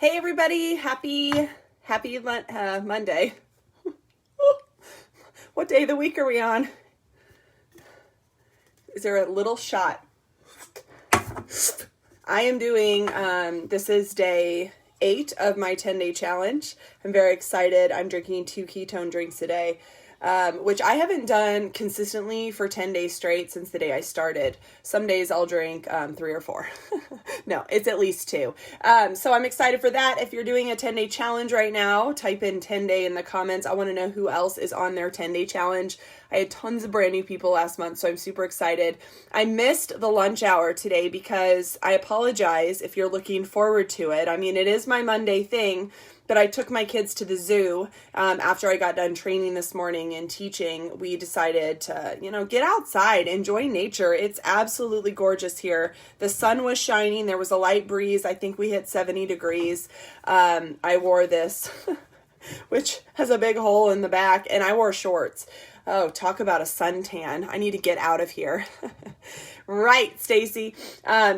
Hey everybody, happy Monday. What day of the week are we on? Is there a little shot? I am doing, this is day 8 of my 10-day challenge. I'm very excited. I'm drinking 2 ketone drinks a day, which I haven't done consistently for 10 days straight since the day I started. Some days I'll drink 3 or 4. No, it's at least 2. So I'm excited for that. If you're doing a 10-day challenge right now, type in 10-day in the comments. I want to know who else is on their 10-day challenge. I had tons of brand new people last month, so I'm super excited. I missed the lunch hour today because I apologize if you're looking forward to it. I mean, it is my Monday thing, but I took my kids to the zoo after I got done training this morning and teaching. We decided to, get outside, enjoy nature. It's absolutely gorgeous here. The sun was shining. There was a light breeze. I think we hit 70 degrees. I wore this, which has a big hole in the back, and I wore shorts. Oh, talk about a suntan. I need to get out of here. Right, Stacy.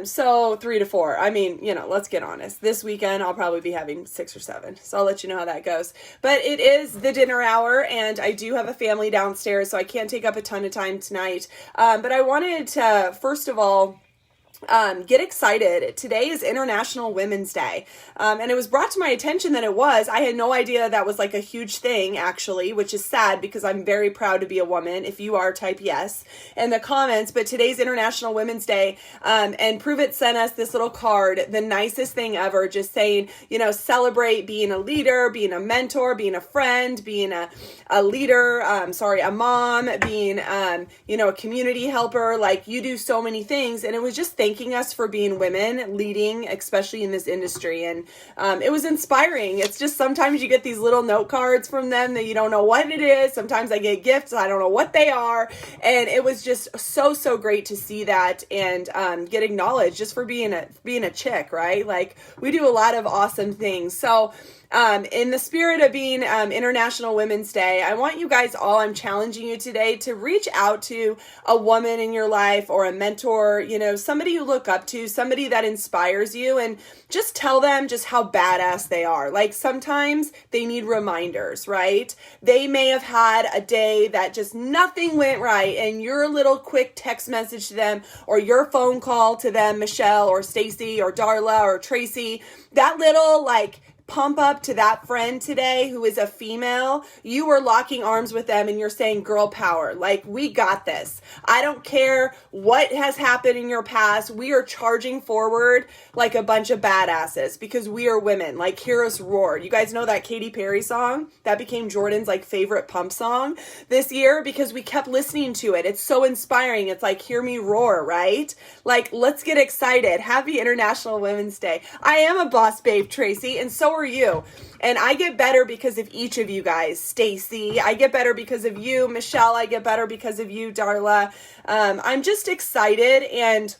So 3 to 4. I mean, let's get honest. This weekend, I'll probably be having 6 or 7. So I'll let you know how that goes. But it is the dinner hour, and I do have a family downstairs, so I can't take up a ton of time tonight. But I wanted to, first of all, get excited. Today is International Women's Day. And it was brought to my attention that it was. I had no idea that was like a huge thing, actually, which is sad because I'm very proud to be a woman. If you are, type yes in the comments. But today's International Women's Day. And Prove It sent us this little card, the nicest thing ever, just saying, celebrate being a leader, being a mentor, being a friend, being a leader, a mom, being, a community helper. Like, you do so many things. And it was just thanking us for being women leading, especially in this industry. And it was inspiring. It's just sometimes you get these little note cards from them that you don't know what it is. Sometimes I get gifts. I don't know what they are. And it was just so great to see that and get acknowledged just for being a chick, right? Like, we do a lot of awesome things. So in the spirit of being International Women's Day, I want you guys all, I'm challenging you today to reach out to a woman in your life or a mentor, somebody you look up to, somebody that inspires you, and just tell them just how badass they are. Like, sometimes they need reminders, right? They may have had a day that just nothing went right, and your little quick text message to them or your phone call to them, Michelle or Stacy or Darla or Tracy, that little pump up to that friend today who is a female, you are locking arms with them and you're saying, girl power, like, we got this. I don't care what has happened in your past. We are charging forward like a bunch of badasses because we are women. Like, hear us roar. You guys know that Katy Perry song? That became Jordan's favorite pump song this year because we kept listening to it. It's so inspiring. It's like, hear me roar, right? Like, let's get excited. Happy International Women's Day. I am a boss babe, Tracy, and so are you. And I get better because of each of you guys. Stacy, I get better because of you. Michelle, I get better because of you. Darla, I'm just excited. And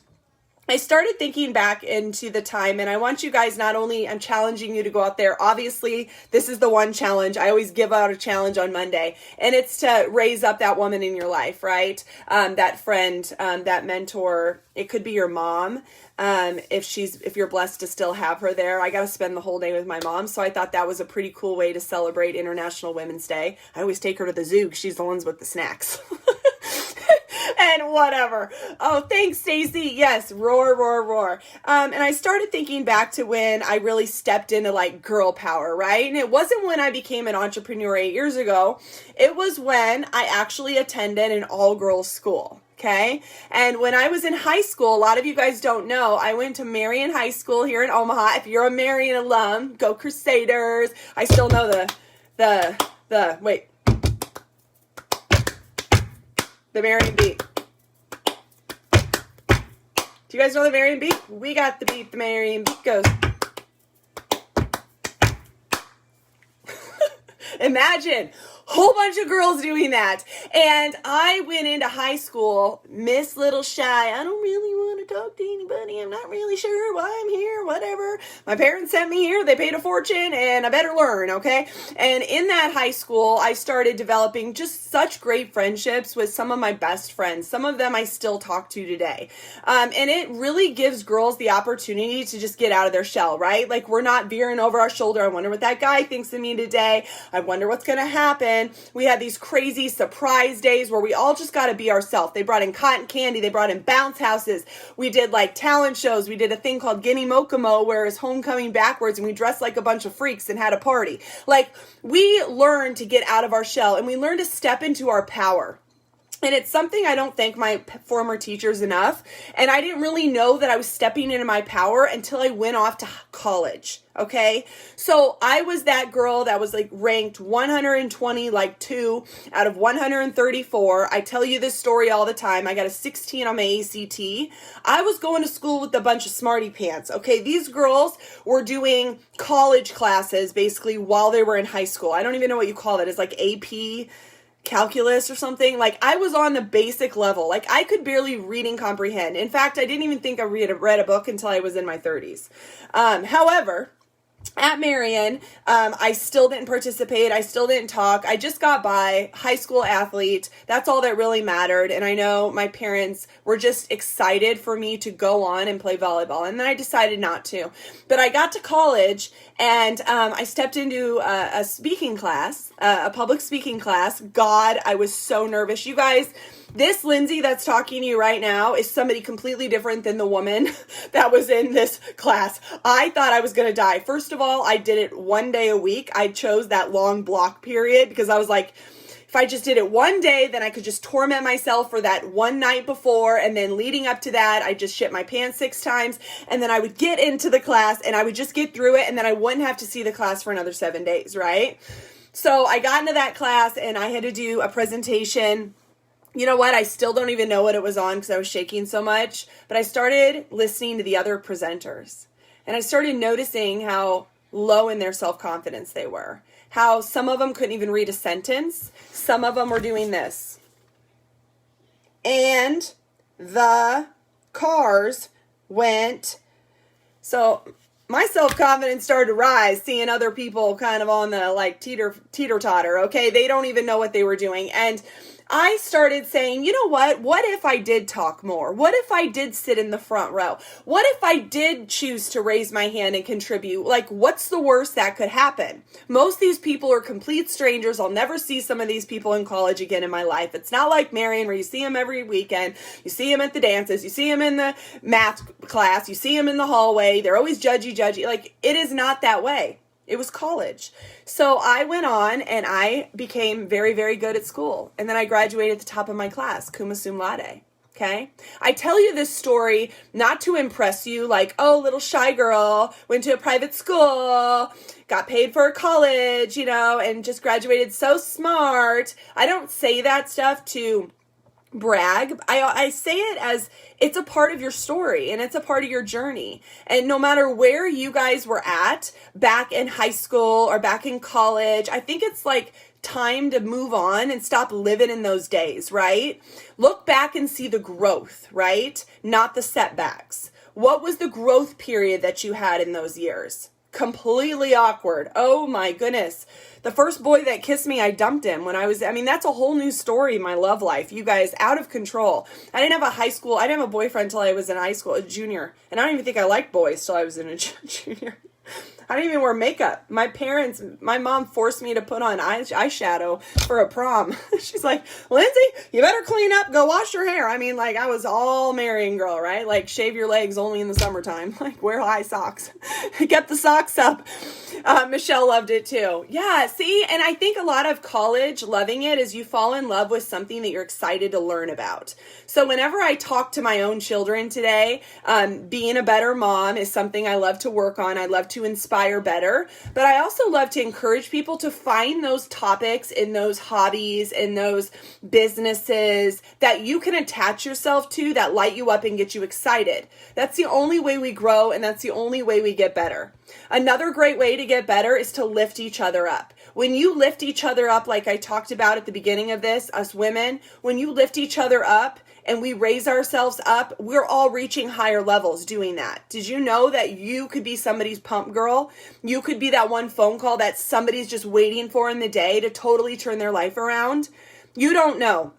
I started thinking back into the time, and I want you guys, not only, I'm challenging you to go out there. Obviously, this is the one challenge. I always give out a challenge on Monday, and it's to raise up that woman in your life, right? That friend, that mentor. It could be your mom. If you're blessed to still have her there. I got to spend the whole day with my mom, so I thought that was a pretty cool way to celebrate International Women's Day. I always take her to the zoo because she's the ones with the snacks. And whatever. Oh, thanks, Stacy. Yes, roar, roar, roar. And I started thinking back to when I really stepped into girl power, right? And it wasn't when I became an entrepreneur 8 years ago. It was when I actually attended an all-girls school. Okay. And when I was in high school, a lot of you guys don't know, I went to Marion High School here in Omaha. If you're a Marion alum, go Crusaders. I still know the Marion beat. Do you guys know the Marion beat? We got the beat. The Marion beat goes. Imagine whole bunch of girls doing that. And I went into high school, Miss Little Shy. I don't really want to talk to anybody. I'm not really sure why I'm here, whatever. My parents sent me here. They paid a fortune and I better learn, okay? And in that high school, I started developing just such great friendships with some of my best friends. Some of them I still talk to today. And it really gives girls the opportunity to just get out of their shell, right? Like, we're not veering over our shoulder. I wonder what that guy thinks of me today. I wonder what's going to happen. We had these crazy surprise days where we all just got to be ourselves. They brought in cotton candy. They brought in bounce houses. We did like talent shows. We did a thing called Guinea Mokamo where it's homecoming backwards and we dressed like a bunch of freaks and had a party. Like, we learned to get out of our shell and we learned to step into our power. And it's something I don't thank my former teachers enough. And I didn't really know that I was stepping into my power until I went off to college. Okay. So I was that girl that was like ranked 120, like 2 out of 134. I tell you this story all the time. I got a 16 on my ACT. I was going to school with a bunch of smarty pants. Okay. These girls were doing college classes basically while they were in high school. I don't even know what you call it. It's like AP calculus or something. Like, I was on the basic level. Like, I could barely read and comprehend. In fact, I didn't even think I read a book until I was in my 30s. However, at Marion, I still didn't participate. I still didn't talk. I just got by, high school athlete. That's all that really mattered. And I know my parents were just excited for me to go on and play volleyball. And then I decided not to. But I got to college and I stepped into a speaking class, a public speaking class. God, I was so nervous. You guys, this Lindsay that's talking to you right now is somebody completely different than the woman that was in this class. I thought I was going to die. First of all, I did it one day a week. I chose that long block period because I was like, if I just did it one day, then I could just torment myself for that one night before. And then leading up to that, I just shit my pants 6 times. And then I would get into the class and I would just get through it. And then I wouldn't have to see the class for another 7 days, right? So I got into that class and I had to do a presentation. You know what? I still don't even know what it was on because I was shaking so much. But I started listening to the other presenters. And I started noticing how low in their self-confidence they were. How some of them couldn't even read a sentence. Some of them were doing this. And the cars went. So my self-confidence started to rise, seeing other people kind of on the like teeter-totter, okay? They don't even know what they were doing. And I started saying, you know what? What if I did talk more? What if I did sit in the front row? What if I did choose to raise my hand and contribute? Like, what's the worst that could happen? Most of these people are complete strangers. I'll never see some of these people in college again in my life. It's not like Marion where you see them every weekend. You see them at the dances. You see them in the math class. You see them in the hallway. They're always judgy. Like, it is not that way. It was college. So I went on and I became very, very good at school. And then I graduated at the top of my class, cum laude. Okay. I tell you this story not to impress you like, oh, little shy girl, went to a private school, got paid for college, you know, and just graduated so smart. I don't say that stuff to brag. I say it as it's a part of your story and it's a part of your journey. And no matter where you guys were at back in high school or back in college, I think it's like time to move on and stop living in those days, right? Look back and see the growth, right? Not the setbacks. What was the growth period that you had in those years? Completely awkward. Oh my goodness. The first boy that kissed me, I dumped him when that's a whole new story in my love life. You guys, out of control. I didn't have a boyfriend till I was in high school, a junior. And I don't even think I liked boys till I was in a junior. I didn't even wear makeup. My mom forced me to put on eyeshadow for a prom. She's like, Lindsay, you better clean up, go wash your hair. I mean, like, I was all Marion girl, right? Like, shave your legs only in the summertime. Like, wear high socks. Get the socks up. Michelle loved it too. Yeah, see? And I think a lot of college loving it is you fall in love with something that you're excited to learn about. So whenever I talk to my own children today, being a better mom is something I love to work on. I love to inspire better, but I also love to encourage people to find those topics in those hobbies, in those businesses that you can attach yourself to that light you up and get you excited. That's the only way we grow, and that's the only way we get better. Another great way to get better is to lift each other up. When you lift each other up, like I talked about at the beginning of this, us women, when you lift each other up and we raise ourselves up, we're all reaching higher levels doing that. Did you know that you could be somebody's pump girl? You could be that one phone call that somebody's just waiting for in the day to totally turn their life around? You don't know.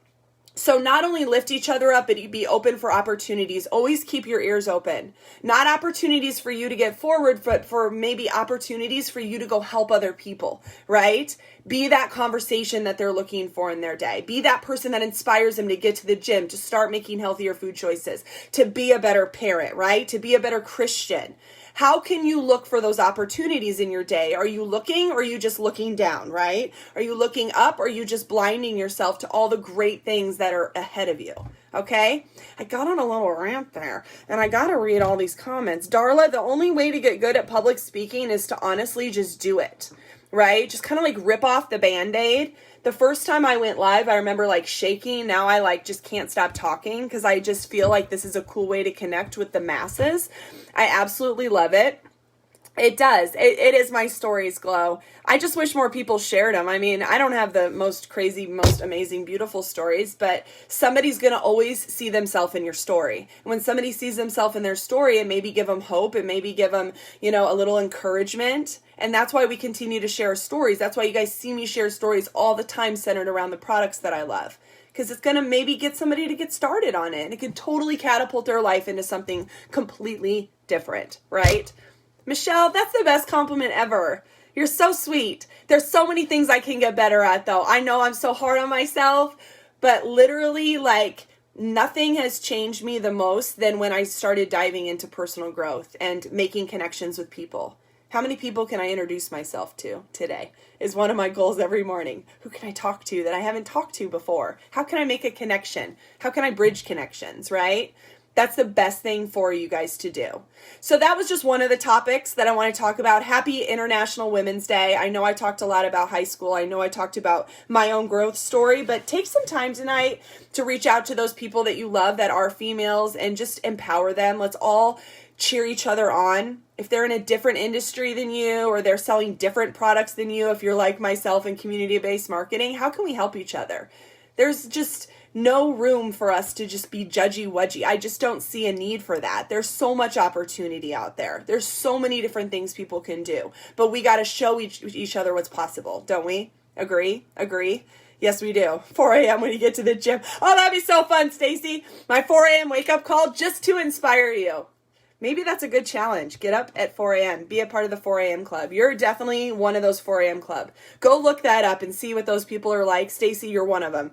So not only lift each other up, but be open for opportunities. Always keep your ears open. Not opportunities for you to get forward, but for maybe opportunities for you to go help other people, right? Be that conversation that they're looking for in their day. Be that person that inspires them to get to the gym, to start making healthier food choices, to be a better parent, right? To be a better Christian. How can you look for those opportunities in your day? Are you looking or are you just looking down, right? Are you looking up or are you just blinding yourself to all the great things that are ahead of you? Okay? I got on a little rant there and I got to read all these comments. Darla, the only way to get good at public speaking is to honestly just do it, right? Just kind of like rip off the Band-Aid. The first time I went live, I remember like shaking. Now I like just can't stop talking because I just feel like this is a cool way to connect with the masses. I absolutely love it. It does. It is my stories, Glow. I just wish more people shared them. I mean, I don't have the most crazy, most amazing, beautiful stories, but somebody's going to always see themselves in your story. And when somebody sees themselves in their story, it maybe give them hope. It maybe give them, you know, a little encouragement. And that's why we continue to share stories. That's why you guys see me share stories all the time centered around the products that I love. Because it's going to maybe get somebody to get started on it. And it can totally catapult their life into something completely different, right? Michelle, that's the best compliment ever. You're so sweet. There's so many things I can get better at, though. I know I'm so hard on myself, but literally, like, nothing has changed me the most than when I started diving into personal growth and making connections with people. How many people can I introduce myself to today is one of my goals every morning. Who can I talk to that I haven't talked to before? How can I make a connection? How can I bridge connections, right? That's the best thing for you guys to do. So that was just one of the topics that I want to talk about. Happy International Women's Day. I know I talked a lot about high school. I know I talked about my own growth story, but take some time tonight to reach out to those people that you love that are females and just empower them. Let's all cheer each other on. If they're in a different industry than you or they're selling different products than you, if you're like myself in community-based marketing, how can we help each other? There's just no room for us to just be judgy-wudgy. I just don't see a need for that. There's so much opportunity out there. There's so many different things people can do. But we got to show each other what's possible, don't we? Agree? Yes, we do. 4 a.m. when you get to the gym. Oh, that'd be so fun, Stacy. My 4 a.m. wake-up call just to inspire you. Maybe that's a good challenge. Get up at 4 a.m. Be a part of the 4 a.m. club. You're definitely one of those 4 a.m. club. Go look that up and see what those people are like. Stacy, you're one of them.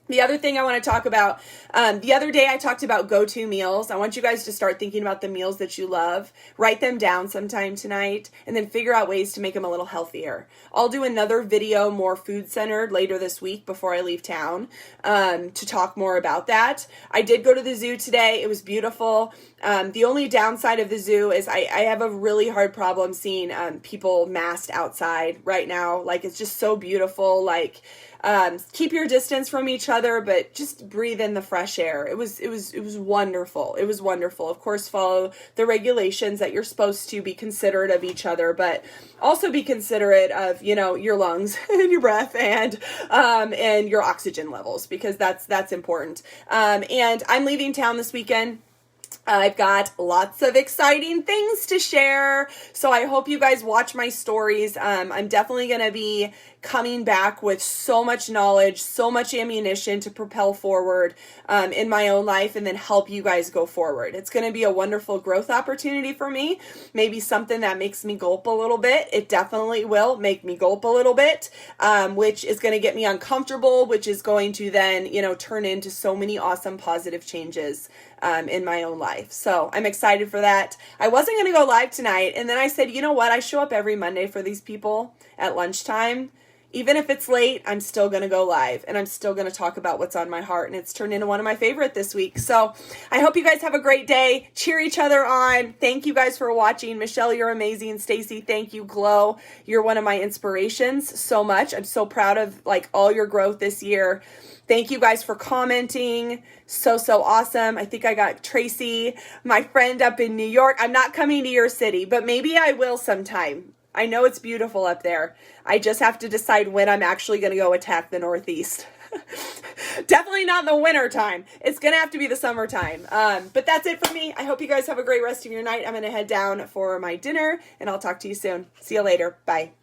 The other thing I want to talk about, the other day I talked about go-to meals. I want you guys to start thinking about the meals that you love. Write them down sometime tonight and then figure out ways to make them a little healthier. I'll do another video more food-centered later this week before I leave town to talk more about that. I did go to the zoo today. It was beautiful. The only downside of the zoo is I have a really hard problem seeing people masked outside right now. Like, it's just so beautiful. Like, keep your distance from each other, but just breathe in the fresh air. It was wonderful. It was wonderful. Of course, follow the regulations that you're supposed to. Be considerate of each other, but also be considerate of, you know, your lungs and your breath and your oxygen levels, because that's important. And I'm leaving town this weekend. I've got lots of exciting things to share, so I hope you guys watch my stories. I'm definitely going to be coming back with so much knowledge, so much ammunition to propel forward in my own life and then help you guys go forward. It's going to be a wonderful growth opportunity for me, maybe something that makes me gulp a little bit. It definitely will make me gulp a little bit, which is going to get me uncomfortable, which is going to then, you know, turn into so many awesome positive changes in my own life. So I'm excited for that. I wasn't going to go live tonight. And then I said, you know what? I show up every Monday for these people at lunchtime. Even if it's late, I'm still going to go live and I'm still going to talk about what's on my heart. And it's turned into one of my favorite this week. So I hope you guys have a great day. Cheer each other on. Thank you guys for watching. Michelle, you're amazing. Stacy, thank you. Glow, you're one of my inspirations so much. I'm so proud of like all your growth this year. Thank you guys for commenting. So awesome. I think I got Tracy, my friend up in New York. I'm not coming to your city, but maybe I will sometime. I know it's beautiful up there. I just have to decide when I'm actually going to go attack the Northeast. Definitely not in the winter time. It's going to have to be the summertime. But that's it for me. I hope you guys have a great rest of your night. I'm going to head down for my dinner, and I'll talk to you soon. See you later. Bye.